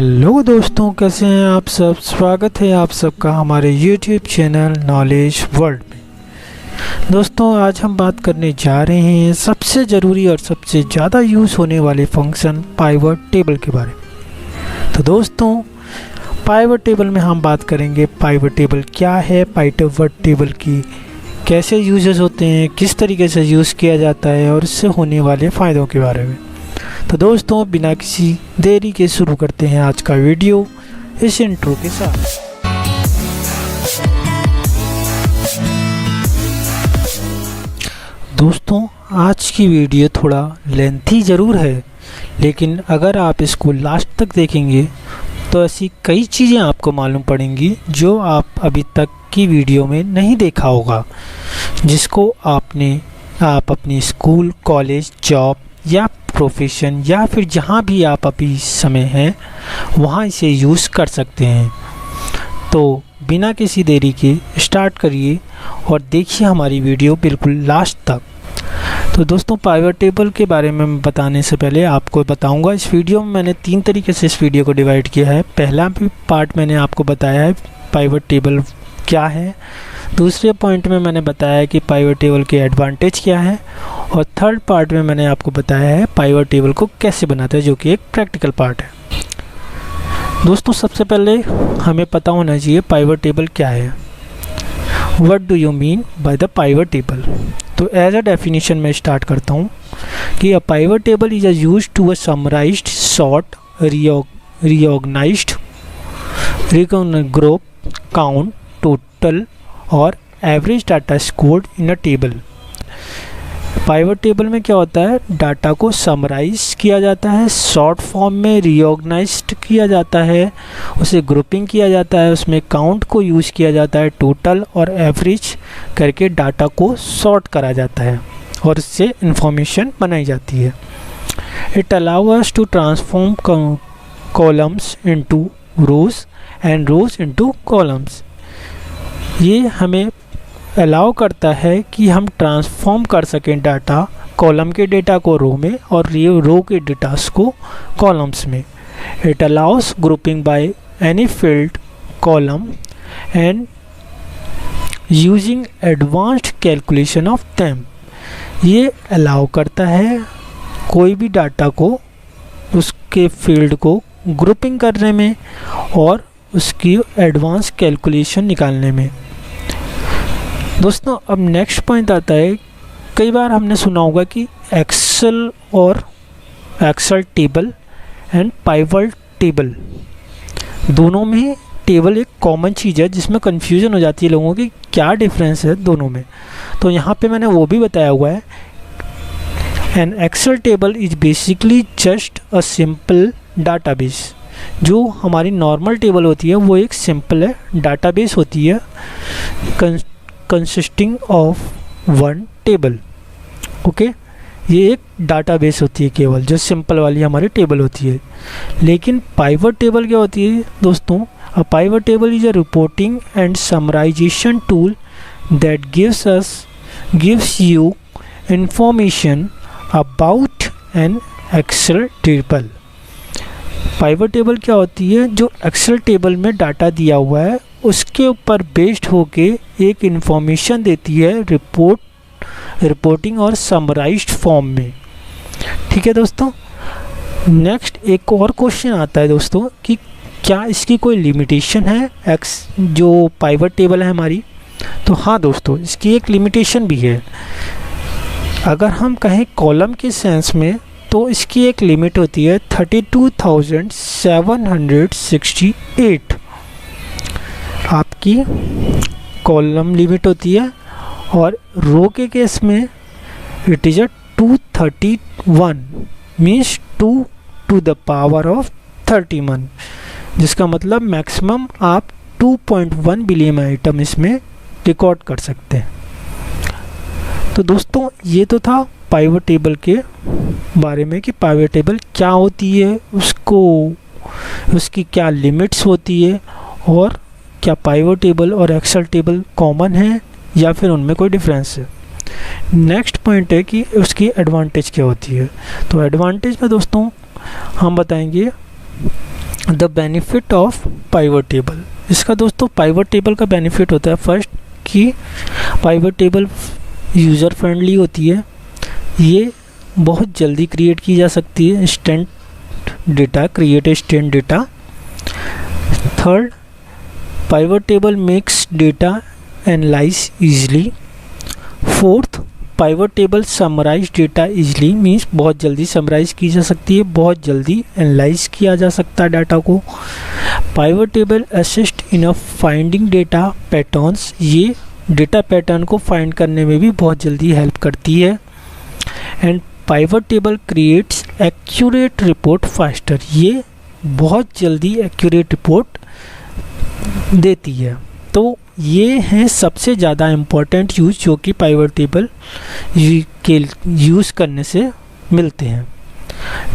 Hello दोस्तों, कैसे हैं आप सब। स्वागत है आप सबका हमारे YouTube चैनल नॉलेज वर्ल्ड में। दोस्तों, आज हम बात करने जा रहे हैं सबसे ज़रूरी और सबसे ज़्यादा यूज़ होने वाले फंक्शन पाइवट टेबल के बारे में। तो दोस्तों, पाइवट टेबल में हम बात करेंगे पाइवट टेबल क्या है, पाइवट टेबल की कैसे यूजेस होते हैं, किस तरीके से यूज़ किया जाता है और इससे होने वाले फ़ायदों के बारे में। तो दोस्तों, बिना किसी देरी के शुरू करते हैं आज का वीडियो इस इंट्रो के साथ। दोस्तों, आज की वीडियो थोड़ा लेंथी ज़रूर है, लेकिन अगर आप इसको लास्ट तक देखेंगे तो ऐसी कई चीज़ें आपको मालूम पड़ेंगी जो आप अभी तक की वीडियो में नहीं देखा होगा, जिसको आप अपनी स्कूल, कॉलेज, जॉब या प्रोफेशन या फिर जहाँ भी आप अभी समय हैं वहाँ इसे यूज़ कर सकते हैं। तो बिना किसी देरी के स्टार्ट करिए और देखिए हमारी वीडियो बिल्कुल लास्ट तक। तो दोस्तों, पाइवट टेबल के बारे में बताने से पहले आपको बताऊंगा, इस वीडियो में मैंने 3 तरीके से इस वीडियो को डिवाइड किया है। पहला भी पार्ट मैंने आपको बताया है पाइवट टेबल क्या है, दूसरे पॉइंट में मैंने बताया कि पाइवट टेबल के एडवांटेज क्या है, और थर्ड पार्ट में मैंने आपको बताया है पाइवट टेबल को कैसे बनाते हैं, जो कि एक प्रैक्टिकल पार्ट है। दोस्तों, सबसे पहले हमें पता होना चाहिए पाइवट टेबल क्या है। What do you mean by the pivot table. तो एज अ डेफिनेशन मैं स्टार्ट करता हूँ कि a pivot table is used to a summarised, short, reorganised group, count, total और average data scored in a table. Pivot table में क्या होता है, डाटा को समराइज किया जाता है, शॉर्ट फॉर्म में रिऑर्गनाइज्ड किया जाता है, उसे ग्रुपिंग किया जाता है, उसमें काउंट को यूज़ किया जाता है, टोटल और एवरेज करके डाटा को सॉर्ट करा जाता है और इससे इंफॉर्मेशन बनाई जाती है। It allow us to transform columns into rows and rows into columns. ये हमें अलाउ करता है कि हम ट्रांसफॉर्म कर सकें डाटा, कॉलम के डेटा को रो में और रो के डेटास को कॉलम्स में। It allow us grouping by any field column and using advanced calculation of them. ये अलाउ करता है कोई भी डाटा को, उसके फील्ड को ग्रुपिंग करने में और उसकी एडवांस कैलकुलेशन निकालने में। दोस्तों, अब नेक्स्ट पॉइंट आता है, कई बार हमने सुना होगा कि एक्सेल और Excel table and pivot table, दोनों में टेबल एक कॉमन चीज़ है जिसमें कन्फ्यूज़न हो जाती है लोगों की, क्या डिफरेंस है दोनों में। तो यहाँ पे मैंने वो भी बताया हुआ है। An Excel table is basically just a simple database. जो हमारी नॉर्मल टेबल होती है वो एक सिंपल है डाटाबेस होती है, consisting of one table. Okay, ये एक डाटाबेस होती है केवल, जो सिंपल वाली हमारी टेबल होती है। लेकिन पाइवट टेबल क्या होती है दोस्तों, a pivot table is a reporting and summarisation tool that gives you information about an Excel table. Pivot table क्या होती है, जो एक्सेल टेबल में डाटा दिया हुआ है उसके ऊपर बेस्ड होके एक इंफॉर्मेशन देती है रिपोर्टिंग और समराइज्ड फॉर्म में। ठीक है दोस्तों। नेक्स्ट एक और क्वेश्चन आता है दोस्तों कि क्या इसकी कोई लिमिटेशन है जो पाइवट टेबल है हमारी। तो हाँ दोस्तों, इसकी एक लिमिटेशन भी है। अगर हम कहें कॉलम के सेंस में तो इसकी एक लिमिट होती है 32,768 आपकी कॉलम लिमिट होती है, और रो के केस में it is 231 means 2 to the power of 31, जिसका मतलब मैक्सिमम आप 2.1 बिलियन आइटम इसमें रिकॉर्ड कर सकते हैं। तो दोस्तों, ये तो था पाइवट टेबल के बारे में कि पाइवट टेबल क्या होती है, उसकी क्या लिमिट्स होती है, और क्या पाइवट टेबल और एक्सेल टेबल कॉमन है या फिर उनमें कोई डिफरेंस है। नेक्स्ट पॉइंट है कि उसकी एडवांटेज क्या होती है। तो एडवांटेज में दोस्तों हम बताएंगे the benefit of pivot table. इसका दोस्तों पाइवट टेबल का बेनिफिट होता है फर्स्ट कि पाइवट टेबल यूज़र फ्रेंडली होती है, ये बहुत जल्दी क्रिएट की जा सकती है, instant data, create instant data. Third, pivot table makes data analyze easily. Fourth, pivot table summarize data easily, means बहुत जल्दी समराइज की जा सकती है, बहुत जल्दी एनालाइज किया जा सकता है डाटा को। Pivot table assist in finding data patterns, ये डेटा पैटर्न को फाइंड करने में भी बहुत जल्दी हेल्प करती है। And pivot table creates accurate report faster, ये बहुत जल्दी एक्यूरेट रिपोर्ट देती है। तो ये हैं सबसे ज़्यादा इम्पोर्टेंट यूज़ जो कि पाइवट टेबल के यूज़ करने से मिलते हैं।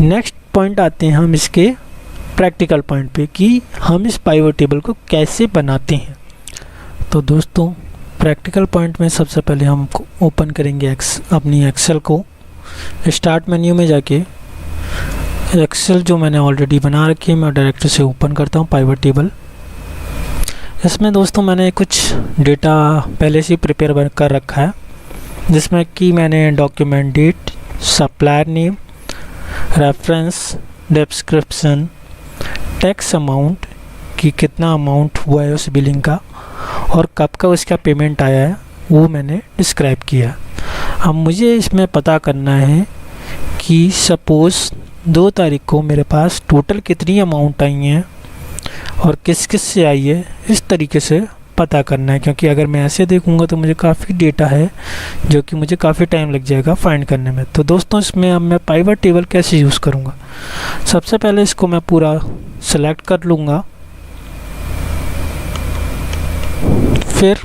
नेक्स्ट पॉइंट आते हैं हम इसके प्रैक्टिकल पॉइंट पे कि हम इस पाइवट टेबल को कैसे बनाते हैं। तो दोस्तों प्रैक्टिकल पॉइंट में सबसे पहले हम ओपन करेंगे अपनी एक्सेल को। स्टार्ट मेन्यू में जाके एक्सेल जो मैंने ऑलरेडी बना रखी है मैं डायरेक्ट से ओपन करता हूँ पाइवट टेबल। इसमें दोस्तों मैंने कुछ डेटा पहले से प्रिपेयर कर रखा है, जिसमें कि मैंने document date, supplier name, reference, description, tax amount कि कितना अमाउंट हुआ है उस बिलिंग का और कब का उसका पेमेंट आया है वो मैंने डिस्क्राइब किया। अब मुझे इसमें पता करना है कि सपोज़ 2 तारीख को मेरे पास टोटल कितनी अमाउंट आई हैं और किस किस से आई है, इस तरीके से पता करना है। क्योंकि अगर मैं ऐसे देखूंगा तो मुझे काफ़ी डेटा है जो कि मुझे काफ़ी टाइम लग जाएगा फाइंड करने में। तो दोस्तों इसमें अब मैं पाइवट टेबल कैसे यूज़ करूंगा, सबसे पहले इसको मैं पूरा सेलेक्ट कर लूँगा, फिर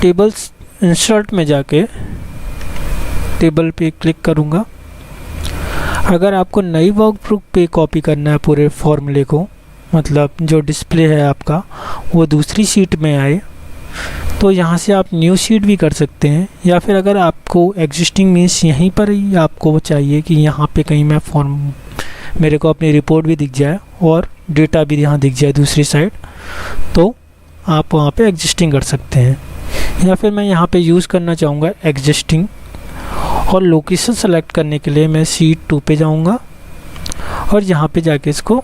टेबल्स इंसर्ट में जाके टेबल पे क्लिक करूँगा। अगर आपको नई वर्कबुक पे कॉपी करना है पूरे फॉर्मूले को, मतलब जो डिस्प्ले है आपका वो दूसरी शीट में आए, तो यहाँ से आप न्यू शीट भी कर सकते हैं। या फिर अगर आपको एग्जिस्टिंग मीन्स यहीं पर ही आपको चाहिए कि यहाँ पे कहीं मैं मेरे को अपनी रिपोर्ट भी दिख जाए और डेटा भी यहाँ दिख जाए दूसरी साइड, तो आप वहाँ पे एग्जिस्टिंग कर सकते हैं। या फिर मैं यहाँ पे यूज़ करना चाहूँगा एग्जिस्टिंग, और लोकेशन सेलेक्ट करने के लिए मैं शीट 2 पे जाऊँगा और यहाँ पे जाके इसको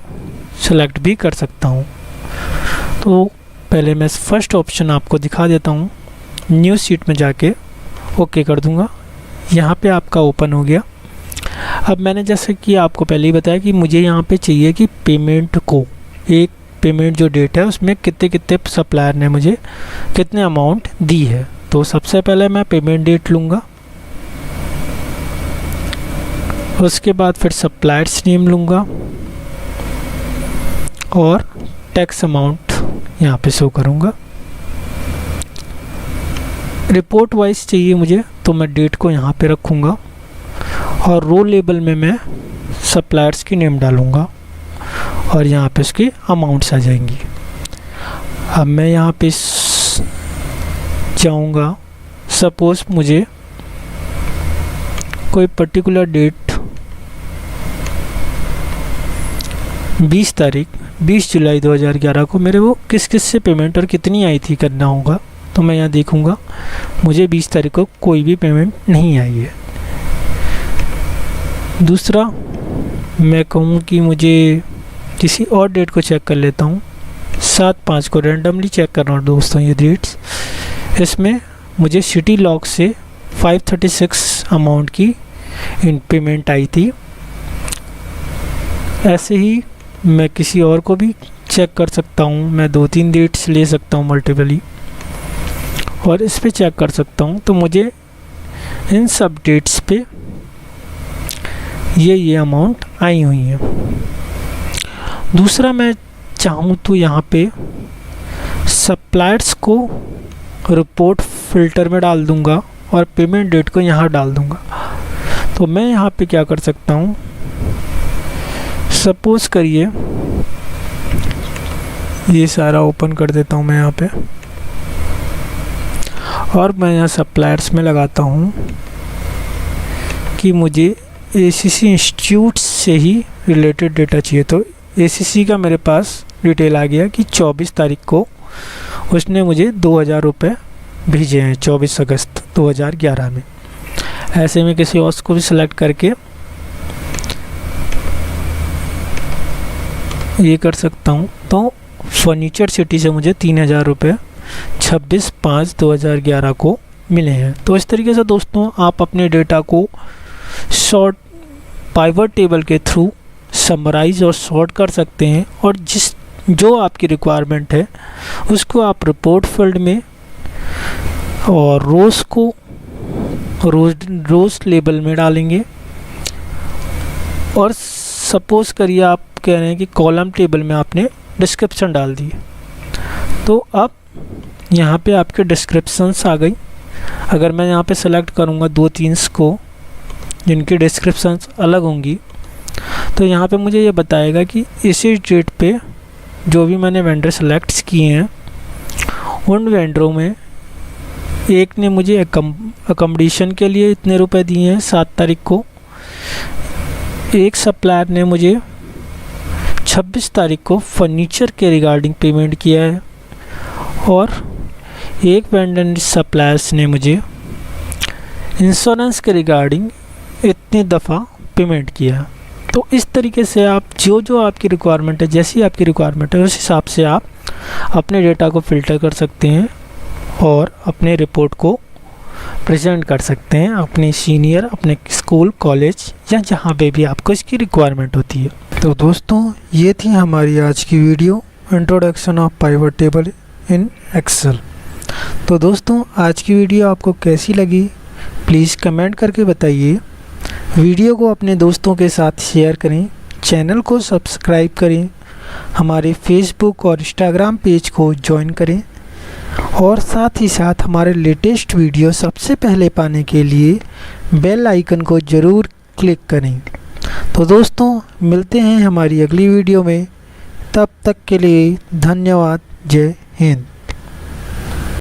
सेलेक्ट भी कर सकता हूँ। तो पहले मैं फर्स्ट ऑप्शन आपको दिखा देता हूँ, न्यू शीट में जाके ओके कर दूँगा। यहाँ पे आपका ओपन हो गया। अब मैंने जैसे कि आपको पहले ही बताया कि मुझे यहाँ पे चाहिए कि पेमेंट को, एक पेमेंट जो डेट है उसमें कितने कितने सप्लायर ने मुझे कितने अमाउंट दी है। तो सबसे पहले मैं पेमेंट डेट लूँगा, उसके बाद फिर सप्लायर्स नेम लूँगा और टैक्स अमाउंट यहाँ पे शो करूँगा। रिपोर्ट वाइज चाहिए मुझे तो मैं डेट को यहाँ पे रखूँगा और रो लेबल में मैं सप्लायर्स की नेम डालूँगा और यहाँ पे उसकी अमाउंट्स आ जाएंगी। अब मैं यहाँ पे जाऊँगा, सपोज़ मुझे कोई पर्टिकुलर डेट 20 जुलाई 2011 को मेरे वो किस किस से पेमेंट और कितनी आई थी करना होगा। तो मैं यहाँ देखूँगा मुझे 20 तारीख को कोई भी पेमेंट नहीं आई है। दूसरा मैं कहूँ कि मुझे किसी और डेट को चेक कर लेता हूँ, 7/5 को रैंडमली चेक कर रहा हूँ दोस्तों ये डेट्स। इसमें मुझे सिटी लॉक से 536 अमाउंट की इन पेमेंट आई थी। ऐसे ही मैं किसी और को भी चेक कर सकता हूँ, मैं 2-3 डेट्स ले सकता हूँ मल्टीपली और इस पे चेक कर सकता हूँ। तो मुझे इन सब डेट्स पे ये अमाउंट आई हुई है। दूसरा मैं चाहूँ तो यहाँ पे सप्लायर्स को रिपोर्ट फ़िल्टर में डाल दूँगा और पेमेंट डेट को यहाँ डाल दूँगा। तो मैं यहाँ पे क्या कर सकता हूँ, सपोज़ करिए ये सारा ओपन कर देता हूँ मैं यहाँ पे और मैं यहाँ सप्लायर्स में लगाता हूँ कि मुझे ACC इंस्टीट्यूट से ही रिलेटेड डेटा चाहिए। तो ACC का मेरे पास डिटेल आ गया कि 24 तारीख को उसने मुझे 2000 रुपये भेजे हैं, 24 अगस्त 2011 में। ऐसे में किसी और को भी सिलेक्ट करके ये कर सकता हूँ। तो फर्नीचर सिटी से मुझे 3000 रुपये 26/5/2011 को मिले हैं। तो इस तरीके से दोस्तों आप अपने डेटा को शॉर्ट पाइवट टेबल के थ्रू समराइज और सॉर्ट कर सकते हैं, और जो आपकी रिक्वायरमेंट है उसको आप रिपोर्ट फील्ड में और रोज़ लेबल में डालेंगे। और सपोज़ करिए आप कह रहे हैं कि कॉलम टेबल में आपने डिस्क्रिप्शन डाल दी, तो अब यहाँ पे आपके डिस्क्रिप्शंस आ गई। अगर मैं यहाँ पे सेलेक्ट करूँगा 2-3 को जिनकी डिस्क्रिप्शंस अलग होंगी, तो यहाँ पे मुझे ये बताएगा कि इसी डेट पे जो भी मैंने वेंडर सेलेक्ट किए हैं उन वेंडरों में एक ने मुझे अकोमोडेशन के लिए इतने रुपए दिए हैं 7 तारीख को, एक सप्लायर ने मुझे 26 तारीख को फर्नीचर के रिगार्डिंग पेमेंट किया है, और एक वेंडर सप्लायर्स ने मुझे इंश्योरेंस के रिगार्डिंग इतनी दफ़ा पेमेंट किया। तो इस तरीके से आप जो आपकी रिक्वायरमेंट है, जैसी आपकी रिक्वायरमेंट है उस हिसाब से आप अपने डेटा को फ़िल्टर कर सकते हैं और अपने रिपोर्ट को प्रेजेंट कर सकते हैं अपने सीनियर, अपने स्कूल, कॉलेज या जहाँ पे भी आपको इसकी रिक्वायरमेंट होती है। तो दोस्तों ये थी हमारी आज की video, introduction of pivot table in Excel. तो दोस्तों आज की वीडियो आपको कैसी लगी प्लीज़ कमेंट करके बताइए। वीडियो को अपने दोस्तों के साथ शेयर करें, चैनल को सब्सक्राइब करें, हमारे फेसबुक और इंस्टाग्राम पेज को ज्वाइन करें, और साथ ही साथ हमारे लेटेस्ट वीडियो सबसे पहले पाने के लिए बेल आइकन को ज़रूर क्लिक करें। तो दोस्तों मिलते हैं हमारी अगली वीडियो में, तब तक के लिए धन्यवाद। जय हिंद।